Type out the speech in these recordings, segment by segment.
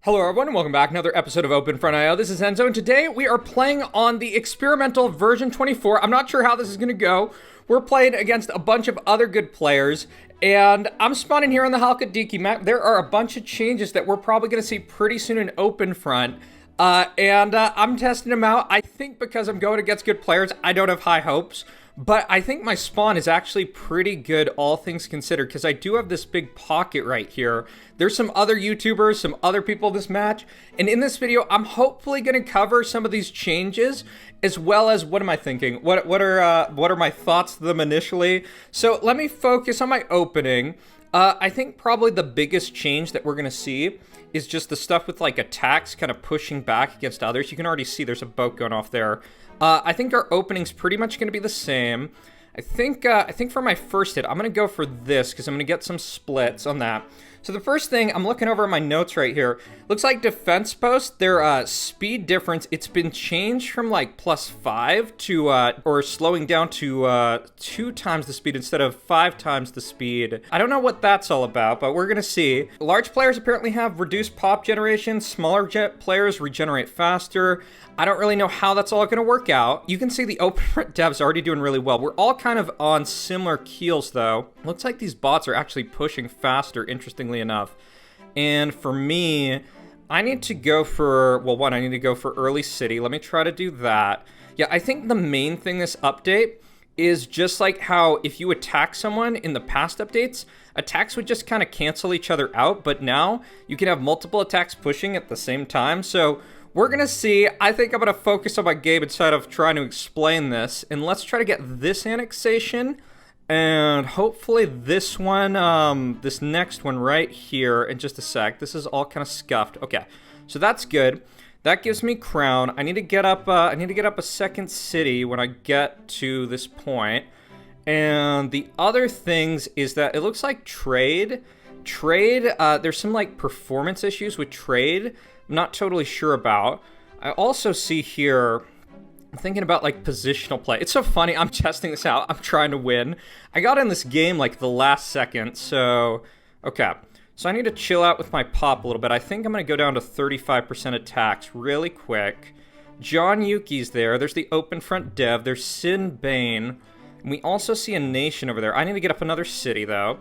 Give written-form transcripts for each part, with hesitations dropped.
Hello everyone and welcome back. Another episode of OpenFront.io. This is Enzo and today we are playing on the experimental version 24. I'm not sure how this is going to go. We're playing against a bunch of other good players and I'm spawning here on the Halkidiki map. There are a bunch of changes that we're probably going to see pretty soon in OpenFront. I'm testing them out. I think because I'm going against good players, I don't have high hopes. But I think my spawn is actually pretty good, all things considered, because I do have this big pocket right here. There's some other YouTubers, some other people in this match, and in this video, I'm hopefully going to cover some of these changes, as well as what am I thinking? What are my thoughts to them initially? So let me focus on my opening. I think probably the biggest change that we're going to see is just the stuff with like attacks kind of pushing back against others. You can already see there's a boat going off there. I think our opening's pretty much going to be the same. I think for my first hit, I'm going to go for this because I'm going to get some splits on that. So the first thing, I'm looking over at my notes right here. Looks like defense post, their speed difference, it's been changed from like +5 to, or slowing down to 2 times the speed instead of 5 times the speed. I don't know what that's all about, but we're going to see. Large players apparently have reduced pop generation. Smaller players regenerate faster. I don't really know how that's all going to work out. You can see the OpenFront devs already doing really well. We're all kind of on similar keels though. Looks like these bots are actually pushing faster, interestingly enough. And for me, I need to go for, well, one, I need to go for early city. Let me try to do that. Yeah, I think the main thing this update is just like how if you attack someone in the past updates, attacks would just kind of cancel each other out, but now you can have multiple attacks pushing at the same time. So we're going to see. I think I'm going to focus on my game instead of trying to explain this. And let's try to get this annexation. And hopefully this one, this next one right here in just a sec. This is all kind of scuffed. Okay, so that's good. That gives me crown. I need to get up a second city when I get to this point. And the other things is that it looks like trade, there's some like performance issues with trade. I'm not totally sure about. I also see here, I'm thinking about like positional play. It's so funny, I'm testing this out, I'm trying to win. I got in this game like the last second, so, okay. So I need to chill out with my pop a little bit. I think I'm gonna go down to 35% attacks really quick. John Yuki's there, there's the OpenFront dev, there's Sin Bane. And we also see a nation over there. I need to get up another city though.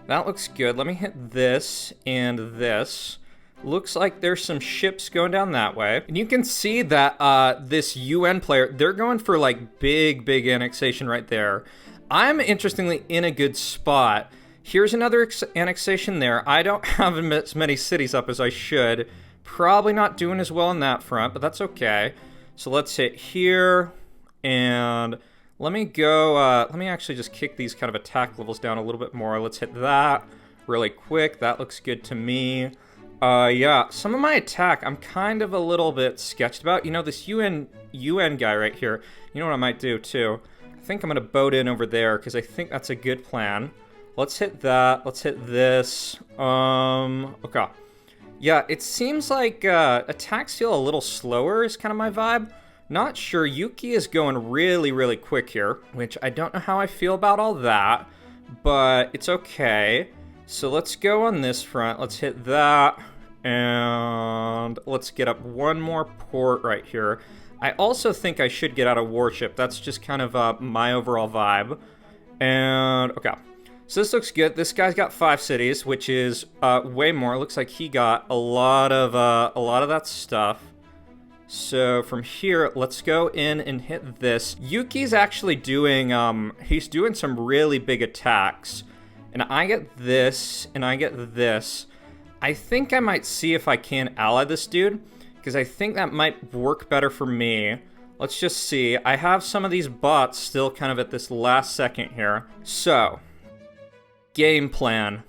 That looks good, let me hit this and this. Looks like there's some ships going down that way. And you can see that this UN player, they're going for like big annexation right there. I'm interestingly in a good spot. Here's another annexation there. I don't have as many cities up as I should. Probably not doing as well on that front, but that's okay. So let's hit here and let me go, let me actually just kick these kind of attack levels down a little bit more. Let's hit that really quick. That looks good to me. Yeah, some of my attack I'm kind of a little bit sketched about. You know, this UN guy right here, you know what I might do too? I think I'm going to boat in over there because I think that's a good plan. Let's hit that. Let's hit this. Okay. Yeah, it seems like attacks feel a little slower is kind of my vibe. Not sure. Yuki is going really quick here, which I don't know how I feel about all that, but it's okay. So let's go on this front. Let's hit that. And let's get up one more port right here. I also think I should get out a warship. That's just kind of my overall vibe. And, okay. So this looks good. This guy's got 5 cities, which is way more. It looks like he got a lot of that stuff. So from here, let's go in and hit this. Yuki's actually doing, he's doing some really big attacks. And I get this, and I get this. I think I might see if I can ally this dude, because I think that might work better for me. Let's just see. I have some of these bots still kind of at this last second here. So, game plan.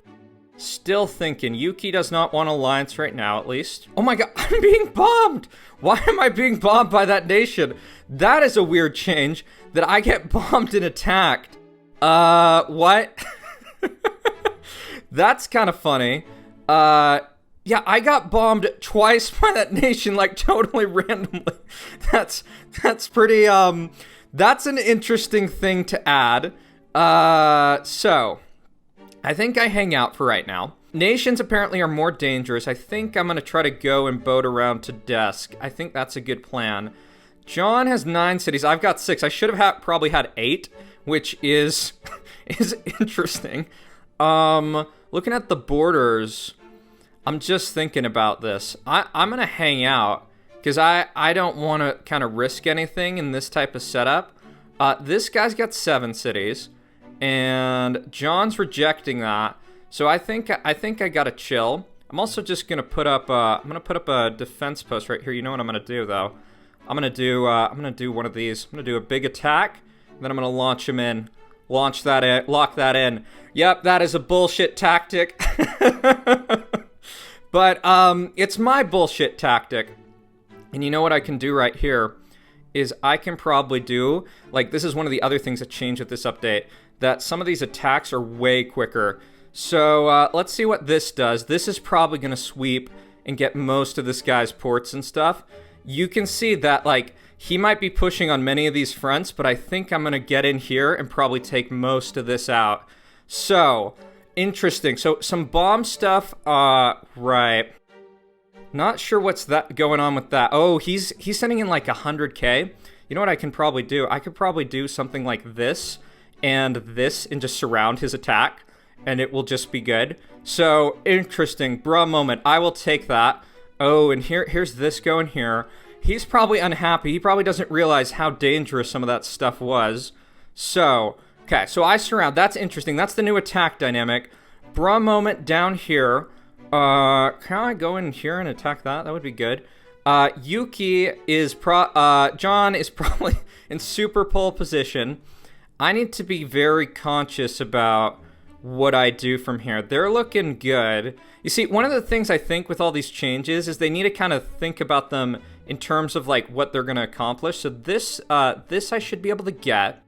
Still thinking. Yuki does not want alliance right now, at least. Oh my god, I'm being bombed! Why am I being bombed by that nation? That is a weird change, that I get bombed and attacked. What? That's kind of funny. Yeah, I got bombed twice by that nation, like, totally randomly. That's pretty, that's an interesting thing to add. So, I think I hang out for right now. Nations apparently are more dangerous. I think I'm going to try to go and boat around to Desk. I think that's a good plan. John has 9 cities. I've got 6. I should have probably had 8, which is is interesting. Looking at the borders, I'm just thinking about this. I'm going to hang out because I don't want to kind of risk anything in this type of setup. This guy's got 7 cities, and John's rejecting that. So I think I gotta chill. I'm also just gonna put up a defense post right here. You know what I'm gonna do though? I'm gonna do one of these. I'm gonna do a big attack, then I'm gonna launch him in, lock that in. Yep, that is a bullshit tactic. But it's my bullshit tactic. And you know what I can do right here is I can probably do, like, this is one of the other things that changed with this update, that some of these attacks are way quicker. So let's see what this does. This is probably going to sweep and get most of this guy's ports and stuff. You can see that, like, he might be pushing on many of these fronts, but I think I'm going to get in here and probably take most of this out. So, interesting. So, some bomb stuff, right. Not sure what's that going on with that. Oh, he's sending in like 100k. You know what I can probably do? I could probably do something like this and just surround his attack, and it will just be good. So, interesting. Bruh moment. I will take that. Oh, and here's this going here. He's probably unhappy. He probably doesn't realize how dangerous some of that stuff was. So, okay, so I surround. That's interesting. That's the new attack dynamic. Bruh moment down here. Can I go in here and attack that? That would be good. Yuki is John is probably in super pole position. I need to be very conscious about what I do from here. They're looking good. You see, one of the things I think with all these changes is they need to kind of think about them in terms of like what they're going to accomplish. So this I should be able to get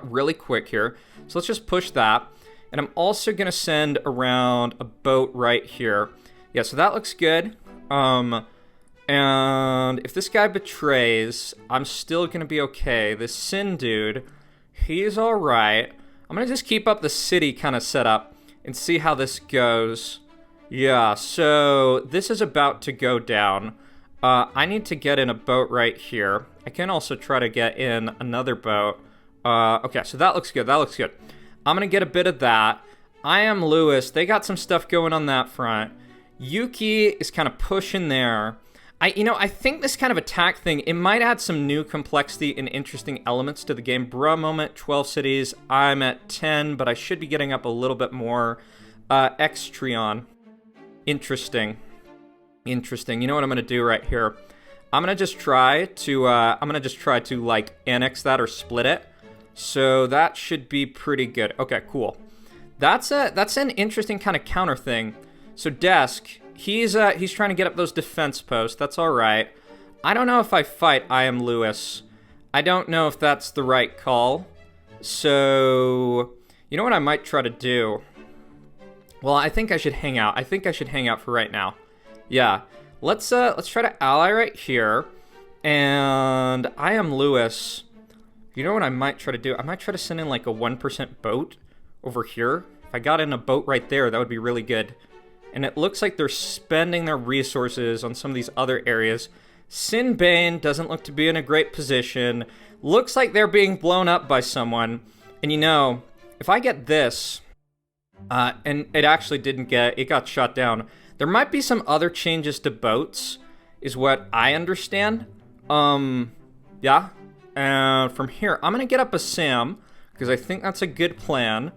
really quick here. So let's just push that. And I'm also going to send around a boat right here. Yeah, so that looks good. And if this guy betrays, I'm still going to be okay. This Sin dude, he's all right. I'm going to just keep up the city kind of setup and see how this goes. Yeah, so this is about to go down. I need to get in a boat right here. I can also try to get in another boat. Okay, so that looks good. That looks good. I'm going to get a bit of that. I am Lewis. They got some stuff going on that front. Yuki is kind of pushing there. I think this kind of attack thing, it might add some new complexity and interesting elements to the game. Bruh moment, 12 cities. I'm at 10, but I should be getting up a little bit more. Extrion. Interesting. Interesting. You know what I'm going to do right here? I'm going to just try to, like, annex that or split it. So that should be pretty good. Okay, cool. That's an interesting kind of counter thing. So Desk, he's trying to get up those defense posts. That's all right. I don't know if I fight I am Lewis. I don't know if that's the right call. So, you know what I might try to do? Well, I think I should hang out. I think I should hang out for right now. Yeah. Let's try to ally right here. And I am Lewis. You know what I might try to do? I might try to send in like a 1% boat over here. If I got in a boat right there, that would be really good. And it looks like they're spending their resources on some of these other areas. Sinbane doesn't look to be in a great position. Looks like they're being blown up by someone. And you know, if I get this, and it actually it got shot down. There might be some other changes to boats, is what I understand. Yeah. And from here, I'm going to get up a Sam, because I think that's a good plan,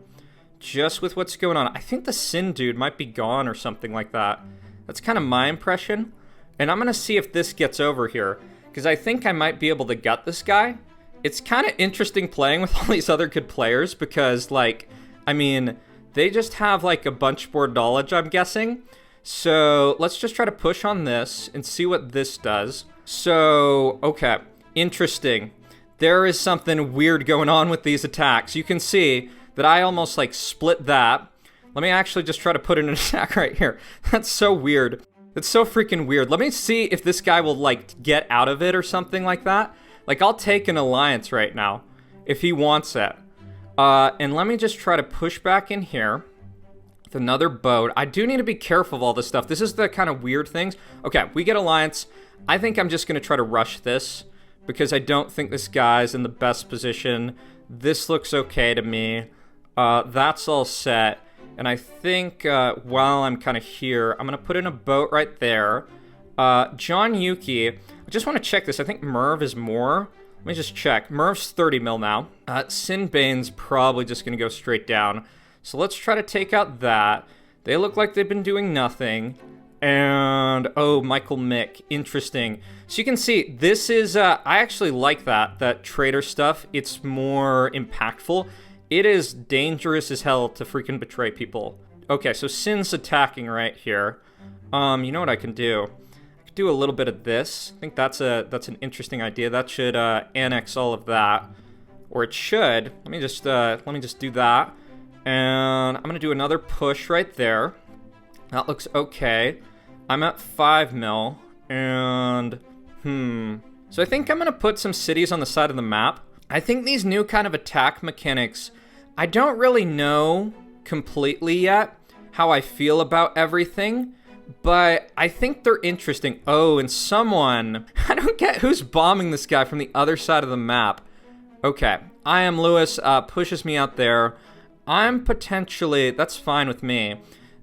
just with what's going on. I think the Sin dude might be gone or something like that. That's kind of my impression. And I'm going to see if this gets over here, because I think I might be able to gut this guy. It's kind of interesting playing with all these other good players, because, like, I mean, they just have, like, a bunch more knowledge, I'm guessing. So let's just try to push on this and see what this does. So, okay, interesting. There is something weird going on with these attacks. You can see that I almost like split that. Let me actually just try to put in an attack right here. That's so weird. That's so freaking weird. Let me see if this guy will like get out of it or something like that. Like I'll take an alliance right now if he wants it. And let me just try to push back in here. with another boat. I do need to be careful of all this stuff. This is the kind of weird things. Okay, we get alliance. I think I'm just going to try to rush this because I don't think this guy's in the best position. This looks okay to me. That's all set. And I think while I'm kind of here, I'm going to put in a boat right there. John Yuki, I just want to check this. I think Merv is more. Let me just check. Merv's 30 mil now. Sinbane's probably just going to go straight down. So let's try to take out that. They look like they've been doing nothing. And, oh, Michael Mick. Interesting. So you can see, this is, I actually like that trader stuff. It's more impactful. It is dangerous as hell to freaking betray people. Okay, so Sin's attacking right here. You know what I can do? I could do a little bit of this. I think that's an interesting idea. That should annex all of that. Or it should. Let me just do that. And I'm gonna do another push right there. That looks okay. I'm at 5 mil. And so I think I'm gonna put some cities on the side of the map. I think these new kind of attack mechanics, I don't really know completely yet how I feel about everything, but I think they're interesting. Oh, and someone, I don't get who's bombing this guy from the other side of the map. Okay, I am Lewis, pushes me out there. I'm potentially, that's fine with me,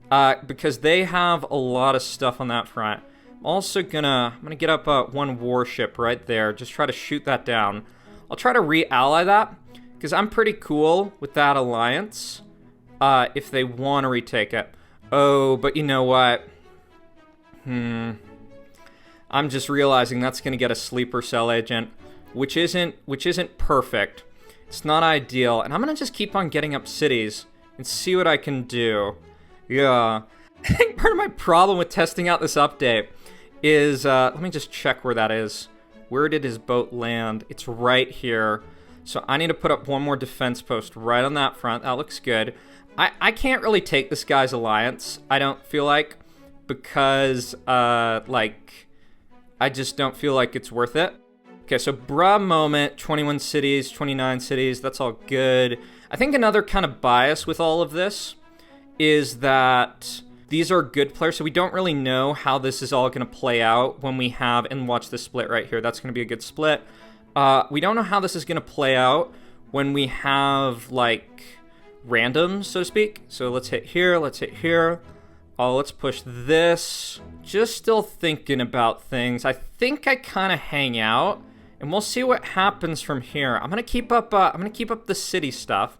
because they have a lot of stuff on that front. I'm also I'm gonna get up one warship right there, just try to shoot that down. I'll try to re-ally that, because I'm pretty cool with that alliance, if they want to retake it. Oh, but you know what? I'm just realizing that's going to get a sleeper cell agent, which isn't perfect. It's not ideal, and I'm going to just keep on getting up cities and see what I can do. Yeah. I think part of my problem with testing out this update is, let me just check where that is. Where did his boat land? It's right here. So I need to put up one more defense post right on that front. That looks good. I can't really take this guy's alliance, I don't feel like, because, I just don't feel like it's worth it. Okay, so bruh moment, 21 cities, 29 cities, that's all good. I think another kind of bias with all of this is that these are good players, so we don't really know how this is all going to play out when we have, and watch this split right here, that's going to be a good split. We don't know how this is going to play out when we have, like, randoms, so to speak. So let's hit here, let's hit here. Oh, let's push this. Just still thinking about things. I think I kind of hang out, and we'll see what happens from here. I'm gonna keep up the city stuff.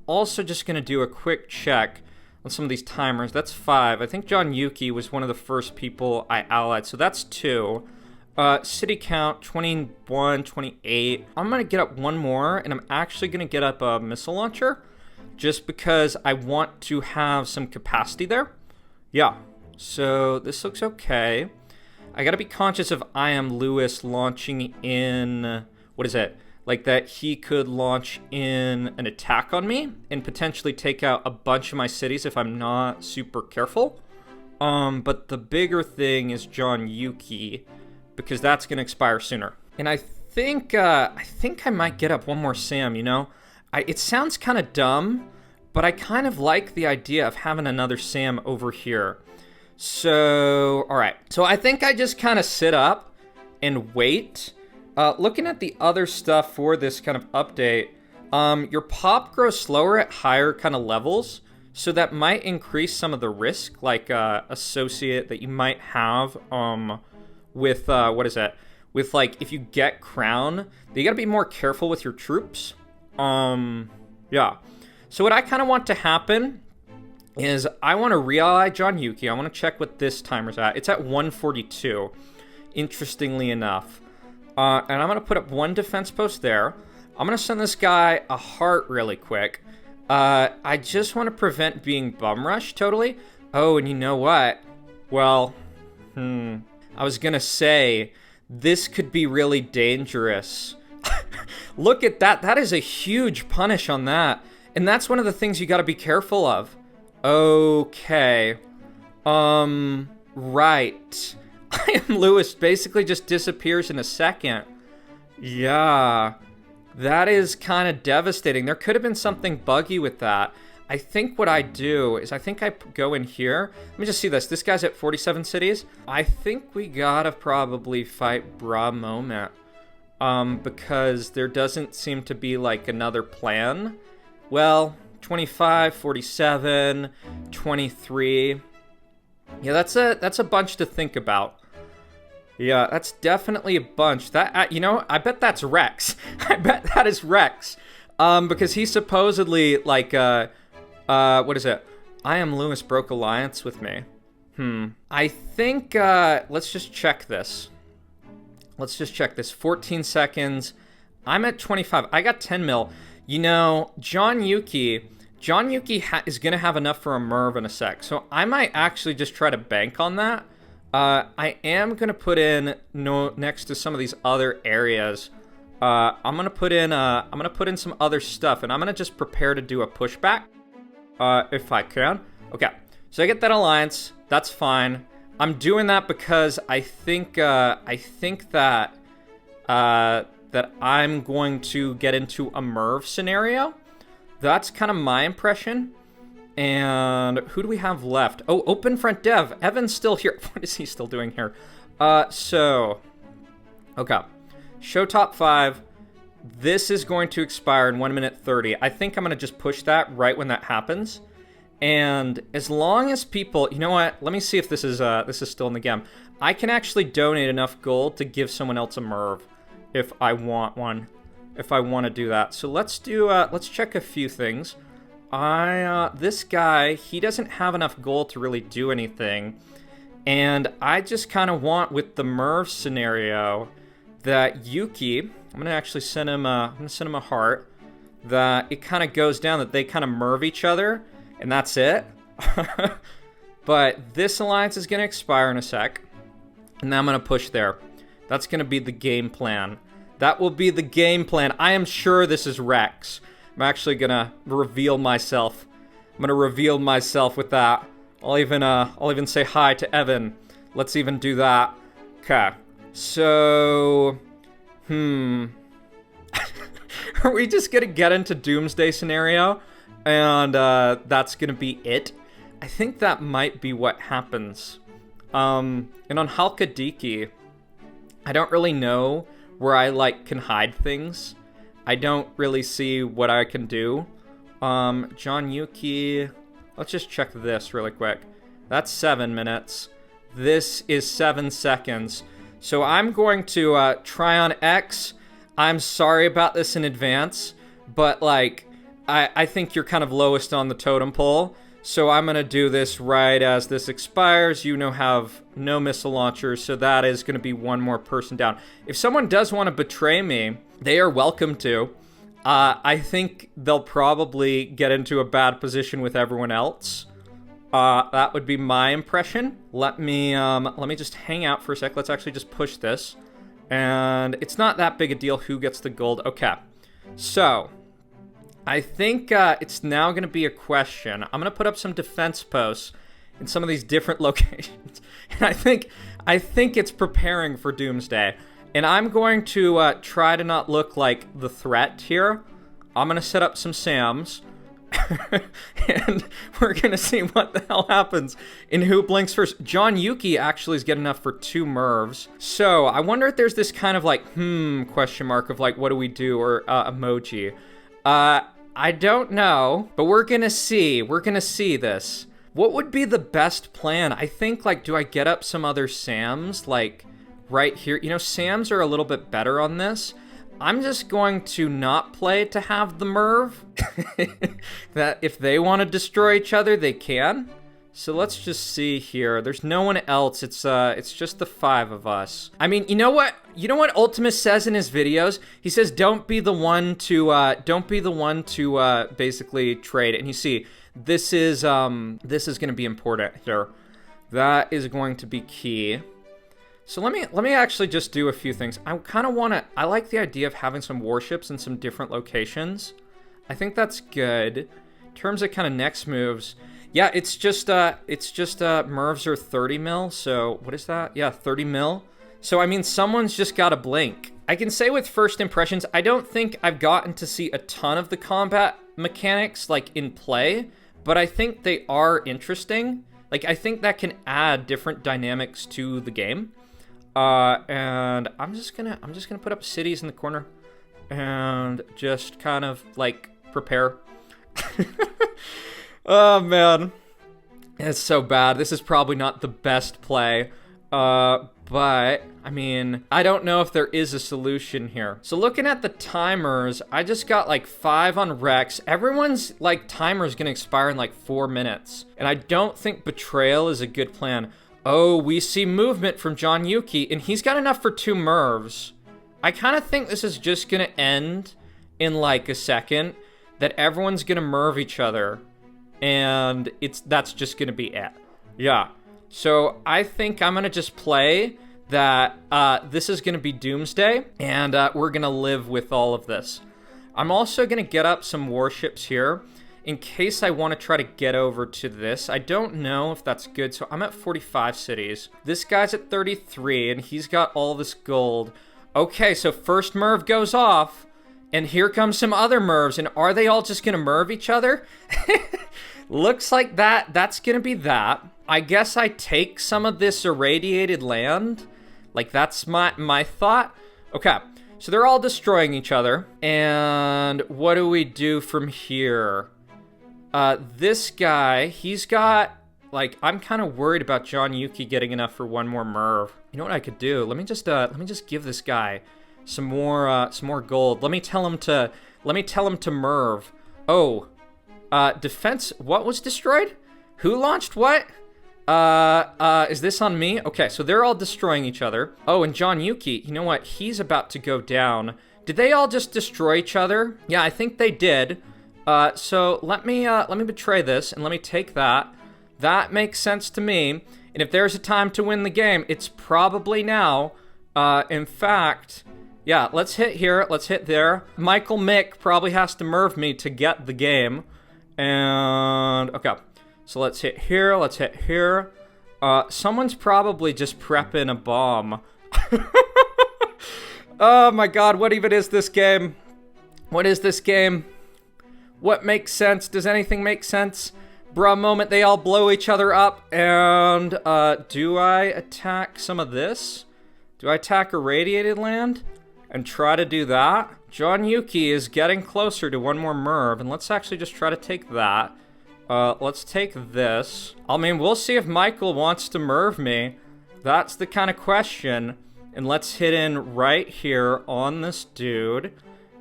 Also, just gonna do a quick check on some of these timers. That's 5. I think John Yuki was one of the first people I allied, so that's 2. City count 21, 28. I'm gonna get up one more, and I'm actually gonna get up a missile launcher, just because I want to have some capacity there. Yeah, so this looks okay. I gotta be conscious of I am Lewis launching in, what is it? Like that he could launch in an attack on me and potentially take out a bunch of my cities if I'm not super careful. But the bigger thing is John Yuki, because that's gonna expire sooner. And I think I might get up one more Sam, you know? It sounds kind of dumb, but I kind of like the idea of having another Sam over here. So, all right. So I think I just kind of sit up and wait. Looking at the other stuff for this kind of update, your pop grows slower at higher kind of levels, so that might increase some of the risk, like associate that you might have with, what is that? With, like, if you get crown, you gotta be more careful with your troops. Yeah. So what I kind of want to happen is I want to re-ally John Yuki. I want to check what this timer's at. It's at 142, interestingly enough. And I'm going to put up one defense post there. I'm going to send this guy a heart really quick. I just want to prevent being bum rushed totally. Oh, and you know what? Well, I was going to say, this could be really dangerous. Look at that. That is a huge punish on that. And that's one of the things you got to be careful of. Okay. Right. I am Lewis basically just disappears in a second. Yeah. That is kind of devastating. There could have been something buggy with that. I think what I do is I think I go in here. Let me just see this. This guy's at 47 cities. I think we gotta probably fight Bra Moment. Because there doesn't seem to be like another plan. Well, 25, 47, 23. Yeah, that's a bunch to think about. Yeah, that's definitely a bunch. That you know, I bet that's Rex. I bet that is Rex. Because he's supposedly like what is it? I am Lewis broke alliance with me. I think let's just check this. Let's just check this. 14 seconds. I'm at 25. I got 10 mil. You know, John Yuki is going to have enough for a Merv in a sec. So I might actually just try to bank on that. I am going to put in next to some of these other areas. I'm going to put in some other stuff, and I'm going to just prepare to do a pushback if I can. Okay. So I get that alliance. That's fine. I'm doing that because I think that I'm going to get into a Merv scenario. That's kind of my impression. And who do we have left? Oh, Open Front Dev. Evan's still here. What is he still doing here? So, okay. Show top 5. This is going to expire in 1 minute 30. I think I'm going to just push that right when that happens. And as long as people, you know what? Let me see if this is still in the game. I can actually donate enough gold to give someone else a Merv if I want one, if I want to do that. So let's check a few things. This guy, he doesn't have enough gold to really do anything. And I just kind of want, with the Merv scenario, that Yuki, I'm going to actually send him a heart, that it kind of goes down, that they kind of Merv each other. And that's it. But this alliance is going to expire in a sec. And then I'm going to push there. That's going to be the game plan. That will be the game plan. I am sure this is Rex. I'm actually going to reveal myself. I'm going to reveal myself with that. I'll even say hi to Evan. Let's even do that. Okay. So, are we just going to get into Doomsday scenario? And that's going to be it. I think that might be what happens. And on Halkidiki, I don't really know where I, can hide things. I don't really see what I can do. John Yuki, let's just check this really quick. That's 7 minutes. This is 7 seconds. So I'm going to try on X. I'm sorry about this in advance, but, I think you're kind of lowest on the totem pole, so I'm going to do this right as this expires. You have no missile launchers, so that is going to be one more person down. If someone does want to betray me, they are welcome to. I think they'll probably get into a bad position with everyone else. That would be my impression. Let me just hang out for a sec. Let's actually just push this. And it's not that big a deal who gets the gold. Okay, so I think it's now going to be a question. I'm going to put up some defense posts in some of these different locations. And I think it's preparing for Doomsday. And I'm going to try to not look like the threat here. I'm going to set up some SAMs. And we're going to see what the hell happens and who blinks first. John Yuki actually is getting enough for 2 Mervs. So I wonder if there's this kind of question mark of what do we do, or emoji. I don't know, but we're gonna see. We're gonna see this. What would be the best plan? I think, do I get up some other SAMs, right here? SAMs are a little bit better on this. I'm just going to not play to have the Merv. That if they want to destroy each other, they can. So let's just see here. There's no one else. It's just the 5 of us. I mean, you know what? You know what Ultimus says in his videos? He says, don't be the one to basically trade. And you see, this is going to be important here. That is going to be key. So let me actually just do a few things. I like the idea of having some warships in some different locations. I think that's good. In terms of kind of next moves, yeah, it's just Mervs are 30 mil, so what is that? Yeah, 30 mil. So I mean, someone's just got to blink. I can say with first impressions, I don't think I've gotten to see a ton of the combat mechanics, like, in play, but I think they are interesting. Like, I think that can add different dynamics to the game. And I'm just gonna put up cities in the corner and just kind of, like, prepare. Oh, man. It's so bad. This is probably not the best play. But, I mean, I don't know if there is a solution here. So looking at the timers, I just got like 5 on Rex. Everyone's like timer is gonna expire in like 4 minutes. And I don't think Betrayal is a good plan. Oh, we see movement from John Yuki, and he's got enough for 2 Mervs. I kind of think this is just gonna end in like a second, that everyone's gonna Merv each other, and that's just gonna be it. Yeah. So I think I'm gonna just play that this is gonna be Doomsday, and we're gonna live with all of this. I'm also gonna get up some warships here in case I want to try to get over to this. I don't know if that's good, so I'm at 45 cities. This guy's at 33, and he's got all this gold. Okay, so first Merv goes off, and here comes some other Mervs, and are they all just gonna Merv each other? Looks like that's gonna be that. I guess I take some of this irradiated land. Like, that's my thought. Okay, so they're all destroying each other. And what do we do from here? This guy, he's got, like, I'm kind of worried about John Yuki getting enough for 1 more Merv. You know what I could do? Let me just give this guy some more gold. Let me tell him to Merv. Oh, defense, what was destroyed? Who launched what? Is this on me? Okay, so they're all destroying each other. Oh, and John Yuki, you know what? He's about to go down. Did they all just destroy each other? Yeah, I think they did. So let me betray this, and let me take that. That makes sense to me. And if there's a time to win the game, it's probably now. In fact, yeah, let's hit here, let's hit there. Michael Mick probably has to Merv me to get the game. And, okay. So let's hit here, let's hit here. Someone's probably just prepping a bomb. Oh my god, what even is this game? What is this game? What makes sense? Does anything make sense? Bruh moment, they all blow each other up, and, do I attack some of this? Do I attack irradiated land? And try to do that? John Yuki is getting closer to 1 more Merv, and let's actually just try to take that. Let's take this. I mean, we'll see if Michael wants to Merv me. That's the kind of question. And let's hit in right here on this dude.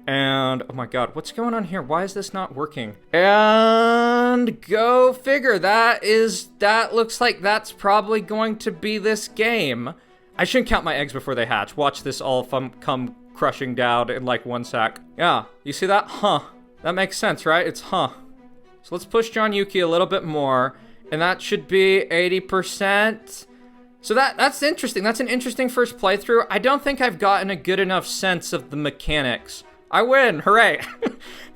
And, oh my god, what's going on here? Why is this not working? And go figure. That looks like that's probably going to be this game. I shouldn't count my eggs before they hatch. Watch this all come crushing down in like 1 sec. Yeah, you see that? Huh. That makes sense, right? It's huh. So let's push John Yuki a little bit more, and that should be 80%. So that's interesting. That's an interesting first playthrough. I don't think I've gotten a good enough sense of the mechanics. I win, hooray.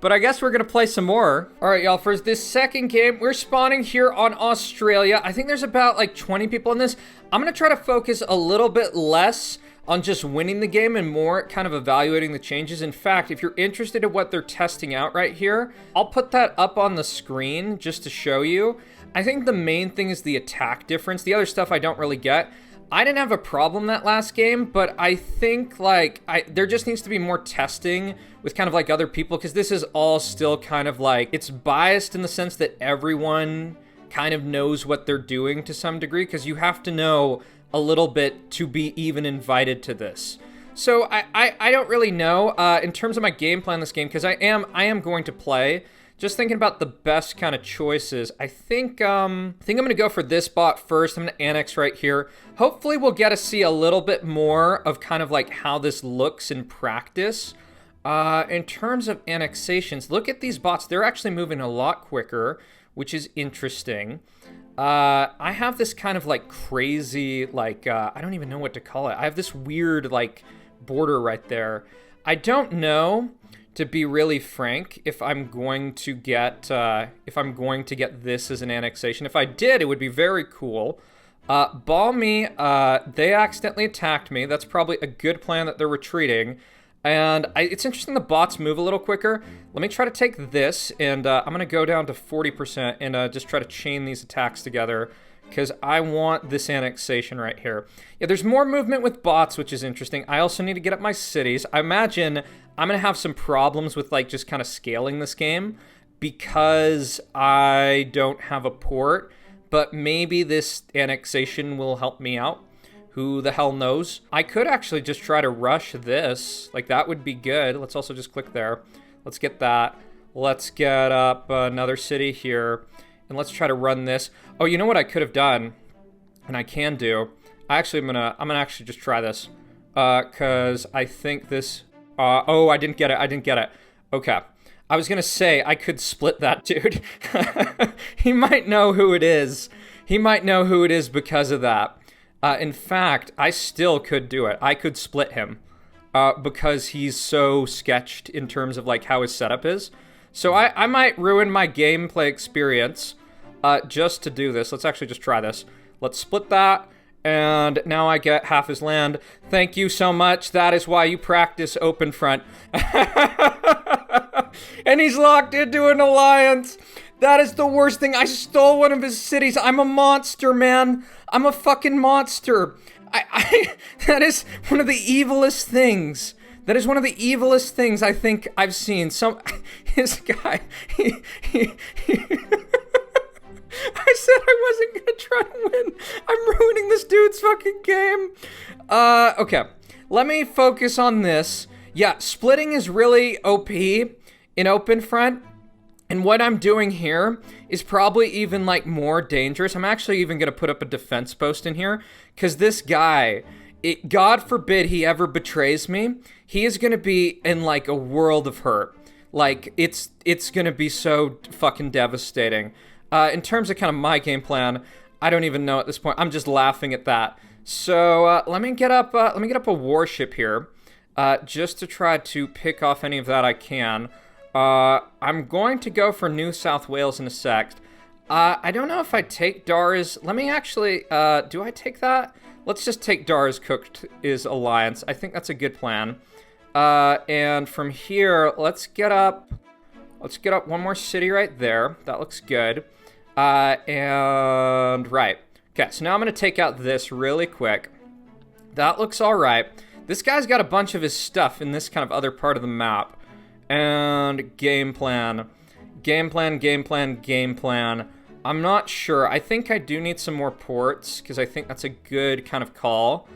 But I guess we're gonna play some more. All right, y'all, for this second game, we're spawning here on Australia. I think there's about like 20 people in this. I'm gonna try to focus a little bit less on just winning the game and more kind of evaluating the changes. In fact, if you're interested in what they're testing out right here, I'll put that up on the screen just to show you. I think the main thing is the attack difference. The other stuff I don't really get. I didn't have a problem that last game, but I think like there just needs to be more testing with kind of like other people, because this is all still kind of like, it's biased in the sense that everyone kind of knows what they're doing to some degree, because you have to know a little bit to be even invited to this. So I don't really know in terms of my game plan this game, because I am going to play. Just thinking about the best kind of choices. I think I'm gonna go for this bot first. I'm gonna annex right here. Hopefully we'll get to see a little bit more of kind of like how this looks in practice. In terms of annexations, look at these bots. They're actually moving a lot quicker, which is interesting. I have this kind of like crazy, like, I don't even know what to call it. I have this weird like border right there. I don't know, to be really frank, if I'm going to get this as an annexation. If I did, it would be very cool. Balmy, they accidentally attacked me. That's probably a good plan that they're retreating. And it's interesting the bots move a little quicker. Let me try to take this, and I'm going to go down to 40% and just try to chain these attacks together because I want this annexation right here. Yeah, there's more movement with bots, which is interesting. I also need to get up my cities. I imagine I'm going to have some problems with like just kind of scaling this game because I don't have a port, but maybe this annexation will help me out. Who the hell knows? I could actually just try to rush this. Like, that would be good. Let's also just click there. Let's get that. Let's get up another city here. And let's try to run this. Oh, you know what I could have done? And I can do. I'm gonna actually just try this. Cause I think this... oh, I didn't get it. Okay. I was gonna say, I could split that dude. He might know who it is. He might know who it is because of that. In fact, I still could do it. I could split him because he's so sketched in terms of like how his setup is. So I might ruin my gameplay experience just to do this. Let's actually just try this. Let's split that. And now I get half his land. Thank you so much. That is why you practice open front. And he's locked into an alliance. That is the worst thing. I stole one of his cities. I'm a monster, man. I'm a fucking monster. That is one of the evilest things. That is one of the evilest things I think I've seen. His guy, I said I wasn't gonna try to win. I'm ruining this dude's fucking game. Okay. Let me focus on this. Yeah, splitting is really OP in open front. And what I'm doing here is probably even like more dangerous. I'm actually even going to put up a defense post in here because this guy, God forbid he ever betrays me, he is going to be in like a world of hurt. Like it's going to be so fucking devastating. In terms of kind of my game plan, I don't even know at this point. I'm just laughing at that. So let me get up a warship here just to try to pick off any of that I can. I'm going to go for New South Wales in a sec. I don't know if I take Dar's. Let me actually, do I take that? Let's just take Dar's Cooked is Alliance. I think that's a good plan. And from here, let's get up one more city right there. That looks good. And right. Okay, so now I'm going to take out this really quick. That looks all right. This guy's got a bunch of his stuff in this kind of other part of the map. And game plan. I'm not sure. I think I do need some more ports because I think that's a good kind of call.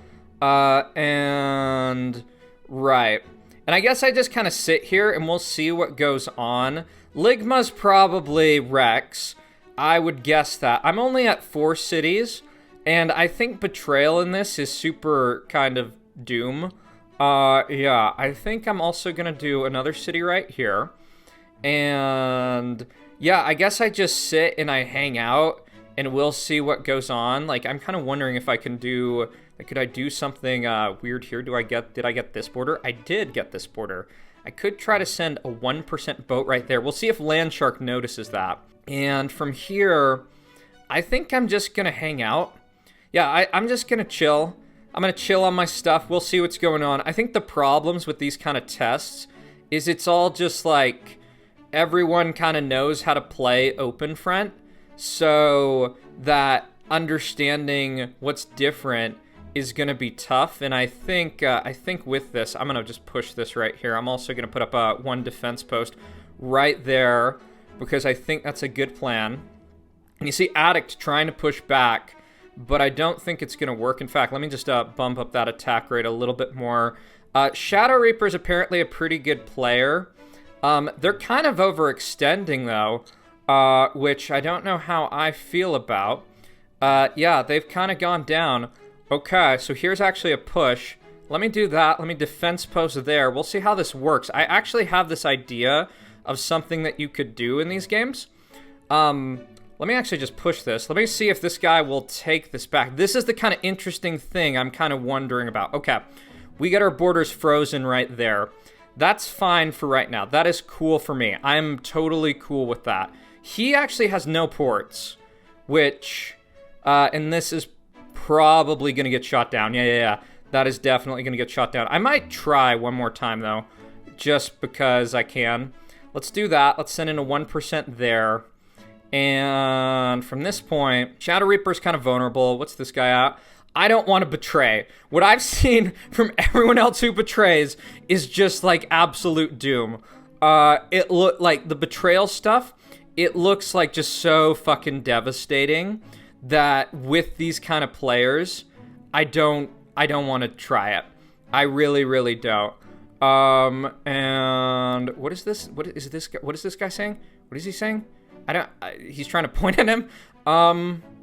And right. And I guess I just kind of sit here and we'll see what goes on. Ligma's probably Rex. I would guess that. I'm only at 4 cities. And I think Betrayal in this is super kind of doom. Yeah, I think I'm also gonna do another city right here. And yeah, I guess I just sit and I hang out and we'll see what goes on. Like, I'm kind of wondering if I can do, like, could I do something weird here? Did I get this border? I did get this border. I could try to send a 1% boat right there. We'll see if Landshark notices that. And from here, I think I'm just gonna hang out. Yeah, I'm just gonna chill. I'm going to chill on my stuff. We'll see what's going on. I think the problems with these kind of tests is it's all just like everyone kind of knows how to play open front. So that understanding what's different is going to be tough. And I think with this, I'm going to just push this right here. I'm also going to put up one defense post right there because I think that's a good plan. And you see Addict trying to push back, but I don't think it's going to work. In fact, let me just bump up that attack rate a little bit more. Shadow Reaper is apparently a pretty good player. They're kind of overextending, though, which I don't know how I feel about. Yeah, they've kind of gone down. Okay, so here's actually a push. Let me do that. Let me defense post there. We'll see how this works. I actually have this idea of something that you could do in these games. Let me actually just push this. Let me see if this guy will take this back. This is the kind of interesting thing I'm kind of wondering about. Okay, we get our borders frozen right there. That's fine for right now. That is cool for me. I'm totally cool with that. He actually has no ports, which, and this is probably going to get shot down. Yeah. That is definitely going to get shot down. I might try one more time, though, just because I can. Let's do that. Let's send in a 1% there. And from this point, Shadow Reaper's kind of vulnerable. What's this guy at? I don't want to betray. What I've seen from everyone else who betrays is just like absolute doom. It look like the betrayal stuff, it looks like just so fucking devastating that with these kind of players, I don't want to try it. I really, really don't. And what is this? What is this guy saying? What is he saying? He's trying to point at him.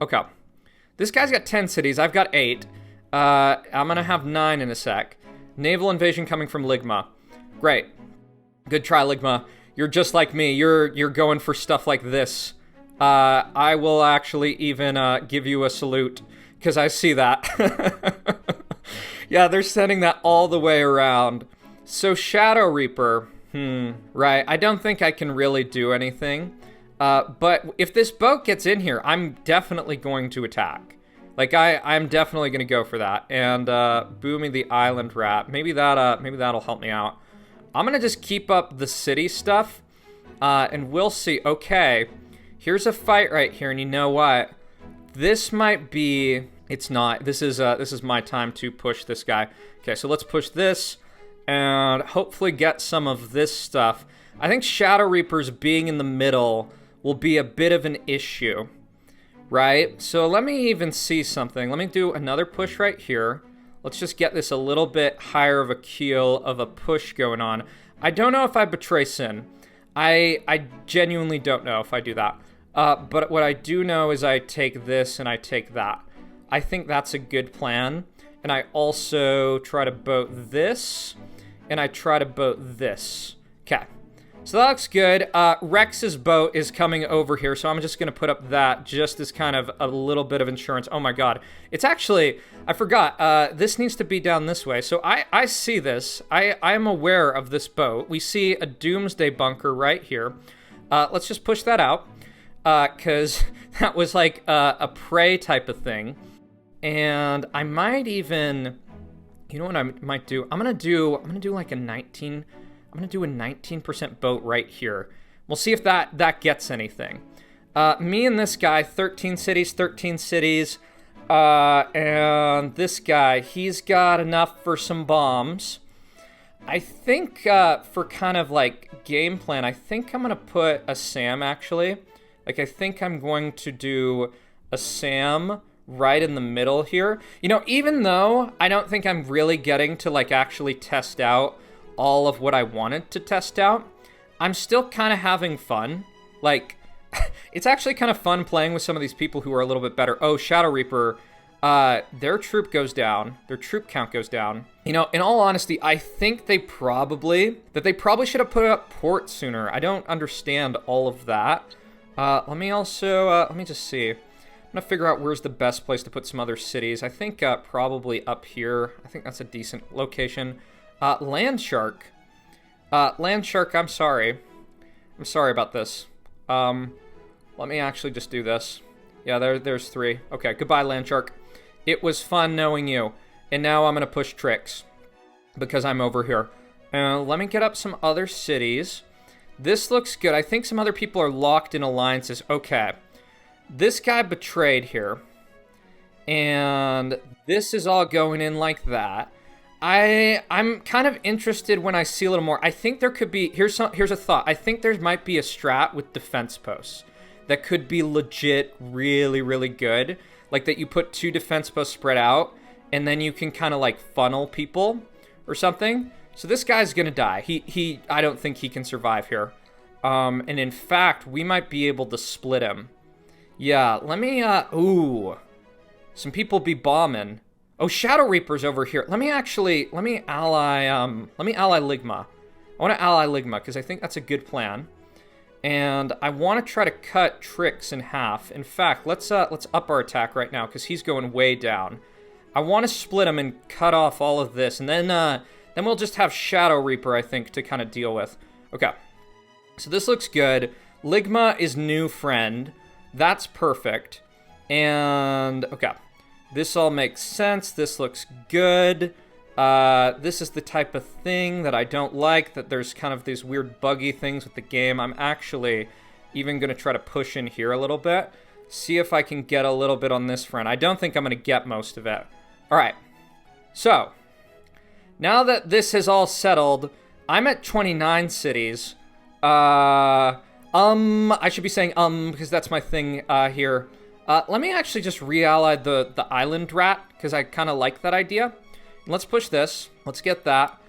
Okay. This guy's got 10 cities. I've got 8. I'm gonna have 9 in a sec. Naval invasion coming from Ligma. Great. Good try, Ligma. You're just like me. You're going for stuff like this. I will actually even give you a salute, because I see that. Yeah, they're sending that all the way around. So Shadow Reaper, right. I don't think I can really do anything. But if this boat gets in here, I'm definitely going to attack. Like, I'm definitely going to go for that. And Boomy the Island Rat. Maybe that'll help me out. I'm going to just keep up the city stuff. And we'll see. Okay, here's a fight right here. And you know what? This might be... It's not. This is my time to push this guy. Okay, so let's push this. And hopefully get some of this stuff. I think Shadow Reapers being in the middle will be a bit of an issue, right? So let me even see something. Let me do another push right here. Let's just get this a little bit higher of a keel of a push going on. I don't know if I betray Sin. I genuinely don't know if I do that. But what I do know is I take this and I take that. I think that's a good plan. And I also try to boat this, and I try to boat this. Okay. So that looks good. Rex's boat is coming over here, so I'm just going to put up that just as kind of a little bit of insurance. Oh my god. It's actually, I forgot, this needs to be down this way. So I see this. I am aware of this boat. We see a doomsday bunker right here. Let's just push that out, because that was like a prey type of thing. And I might even, you know what I might do? I'm gonna do like a 19. I'm gonna do a 19% boat right here. We'll see if that gets anything. Me and this guy, 13 cities. And this guy, he's got enough for some bombs. I think for kind of like game plan, I think I'm gonna put a SAM actually. Like I think I'm going to do a SAM right in the middle here. You know, even though I don't think I'm really getting to like actually test out all of what I wanted to test out, I'm still kind of having fun. Like, it's actually kind of fun playing with some of these people who are a little bit better. Oh, Shadow Reaper, their troop goes down. Their troop count goes down. You know, in all honesty, I think they probably should have put up port sooner. I don't understand all of that. Let me just see. I'm gonna figure out where's the best place to put some other cities. I think probably up here. I think that's a decent location. Landshark. Landshark, I'm sorry. I'm sorry about this. Let me actually just do this. Yeah, there's 3. Okay, goodbye, Landshark. It was fun knowing you. And now I'm gonna push tricks, because I'm over here. Let me get up some other cities. This looks good. I think some other people are locked in alliances. Okay. This guy betrayed here. And this is all going in like that. I'm kind of interested when I see a little more. I think there could be, here's a thought. I think there might be a strat with defense posts that could be legit really, really good. Like that you put 2 defense posts spread out, and then you can kind of like funnel people or something. So this guy's gonna die. I don't think he can survive here. And in fact, we might be able to split him. Yeah, let me, ooh. Some people be bombing. Oh, Shadow Reaper's over here. Let me ally Ligma. I want to ally Ligma, because I think that's a good plan. And I want to try to cut Trix in half. In fact, let's up our attack right now, because he's going way down. I want to split him and cut off all of this, and then we'll just have Shadow Reaper, I think, to kind of deal with. Okay. So this looks good. Ligma is new friend. That's perfect. And, okay. This all makes sense. This looks good. This is the type of thing that I don't like, that there's kind of these weird buggy things with the game. I'm actually even going to try to push in here a little bit, see if I can get a little bit on this front. I don't think I'm going to get most of it. All right, so now that this has all settled, I'm at 29 cities. I should be saying because that's my thing here. Let me actually just re-ally the island rat, because I kind of like that idea. Let's push this. Let's get that.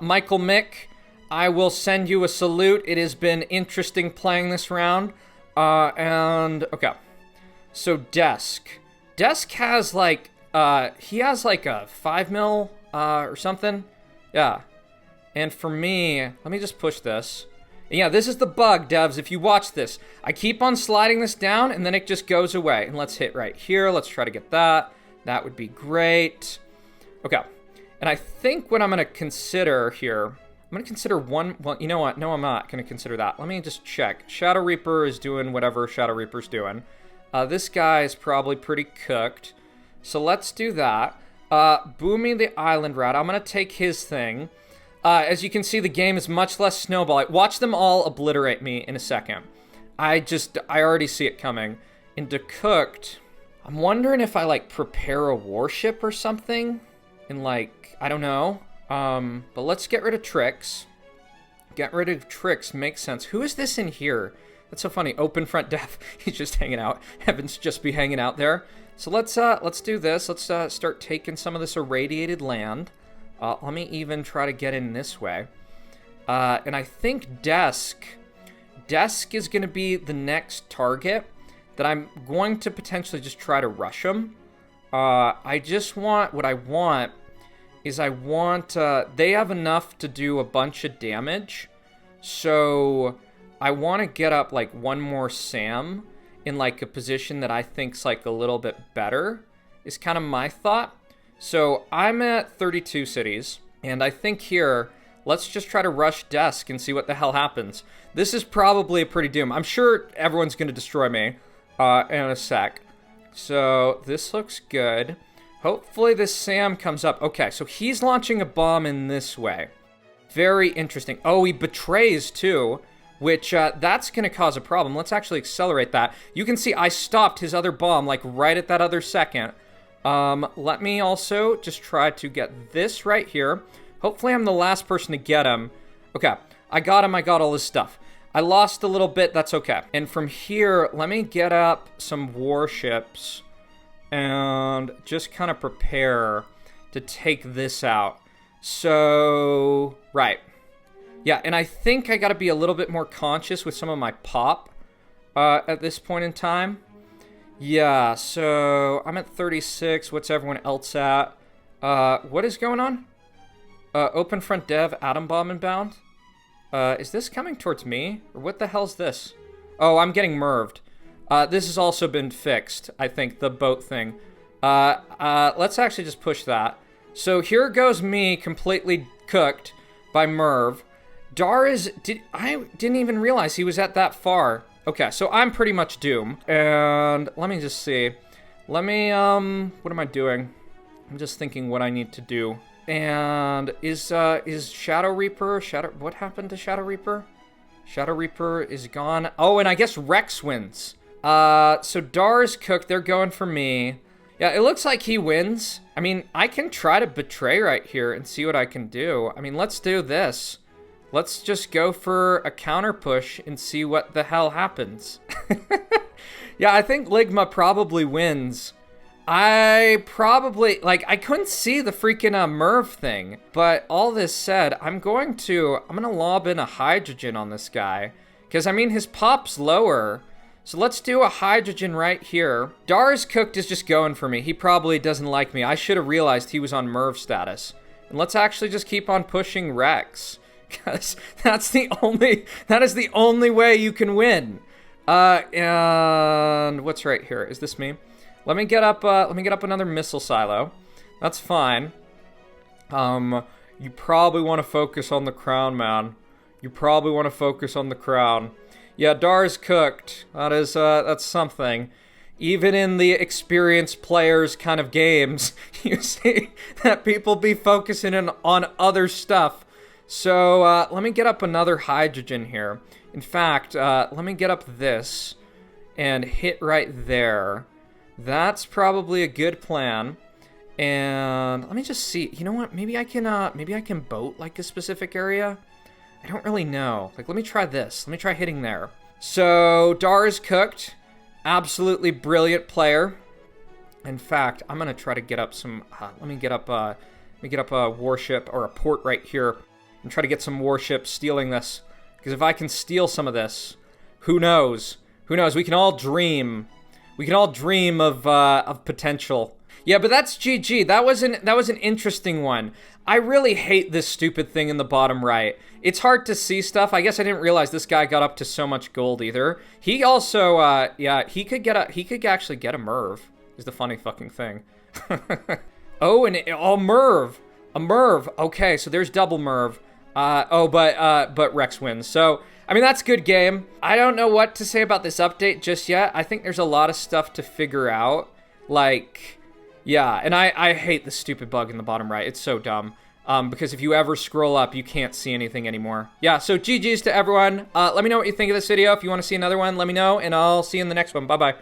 Michael Mick, I will send you a salute. It has been interesting playing this round. Okay. So Desk. Desk has like, he has like a 5 mil or something. Yeah. And for me, let me just push this. Yeah, this is the bug, devs. If you watch this, I keep on sliding this down and then it just goes away. And let's hit right here. Let's try to get that. That would be great. Okay. And I think what I'm going to consider here, I'm going to consider one. Well, you know what? No, I'm not going to consider that. Let me just check. Shadow Reaper is doing whatever Shadow Reaper's doing. This guy is probably pretty cooked. So let's do that. Boomy the Island Rat. I'm going to take his thing. As you can see, the game is much less snowball. Watch them all obliterate me in a second. I already see it coming. Into cooked, I'm wondering if I, like, prepare a warship or something. And, like, I don't know. But let's get rid of Tricks. Get rid of Tricks makes sense. Who is this in here? That's so funny. Open front death. He's just hanging out. Heavens just be hanging out there. So let's do this. Let's start taking some of this irradiated land. Let me even try to get in this way. And I think Desk is going to be the next target that I'm going to potentially just try to rush him. What I want is they have enough to do a bunch of damage. So I want to get up like one more Sam in like a position that I think's like a little bit better, is kind of my thought. So I'm at 32 cities, and I think here, let's just try to rush Desk and see what the hell happens. This is probably a pretty doom. I'm sure everyone's going to destroy me in a sec. So this looks good. Hopefully this Sam comes up. Okay, so he's launching a bomb in this way. Very interesting. Oh, he betrays too, which that's going to cause a problem. Let's actually accelerate that. You can see I stopped his other bomb like right at that other second. Let me also just try to get this right here. Hopefully I'm the last person to get him. Okay, I got him. I got all this stuff. I lost a little bit. That's okay. And from here, let me get up some warships and just kind of prepare to take this out. So, right. Yeah, and I think I got to be a little bit more conscious with some of my pop at this point in time. Yeah, so I'm at 36. What's everyone else at? What is going on? Open front dev, atom bomb inbound. Is this coming towards me? Or what the hell's this? Oh, I'm getting merved. This has also been fixed, I think, the boat thing. Let's actually just push that. So here goes me, completely cooked by Merv. I didn't even realize he was at that far. Okay, so I'm pretty much doom. And let me just see. Let me, what am I doing? I'm just thinking what I need to do. And is Shadow Reaper, what happened to Shadow Reaper? Shadow Reaper is gone. Oh, and I guess Rex wins. So Dar's cooked, they're going for me. Yeah, it looks like he wins. I mean, I can try to betray right here and see what I can do. I mean, let's do this. Let's just go for a counter push and see what the hell happens. Yeah, I think Ligma probably wins. I couldn't see the freaking Merv thing. But all this said, I'm gonna lob in a hydrogen on this guy. Because, I mean, his pop's lower. So let's do a hydrogen right here. Dar's cooked is just going for me. He probably doesn't like me. I should have realized he was on Merv status. And let's actually just keep on pushing Rex. Because that is the only way you can win. And what's right here? Is this me? Let me get up another missile silo. That's fine. You probably want to focus on the crown, man. You probably want to focus on the crown. Yeah, Dar's cooked. That's something. Even in the experienced players kind of games, you see that people be focusing on other stuff. So let me get up another hydrogen here. In fact, let me get up this and hit right there. That's probably a good plan. And let me just see. You know what? Maybe I can boat like a specific area. I don't really know. Like, let me try this. Let me try hitting there. So Dar is cooked. Absolutely brilliant player. In fact, I'm gonna try to get up some. Let me get up a warship or a port right here, and try to get some warships stealing this. Because if I can steal some of this, who knows? Who knows? We can all dream. We can all dream of potential. Yeah, but that's GG. That was an interesting one. I really hate this stupid thing in the bottom right. It's hard to see stuff. I guess I didn't realize this guy got up to so much gold either. He also, yeah, he could actually get a Merv. Is the funny fucking thing. Oh, Merv, a Merv. Okay, so there's double Merv. But Rex wins. So, I mean, that's a good game. I don't know what to say about this update just yet. I think there's a lot of stuff to figure out. Like, yeah, and I hate the stupid bug in the bottom right. It's so dumb. Because if you ever scroll up, you can't see anything anymore. Yeah, so GG's to everyone. Let me know what you think of this video. If you want to see another one, let me know, and I'll see you in the next one. Bye-bye.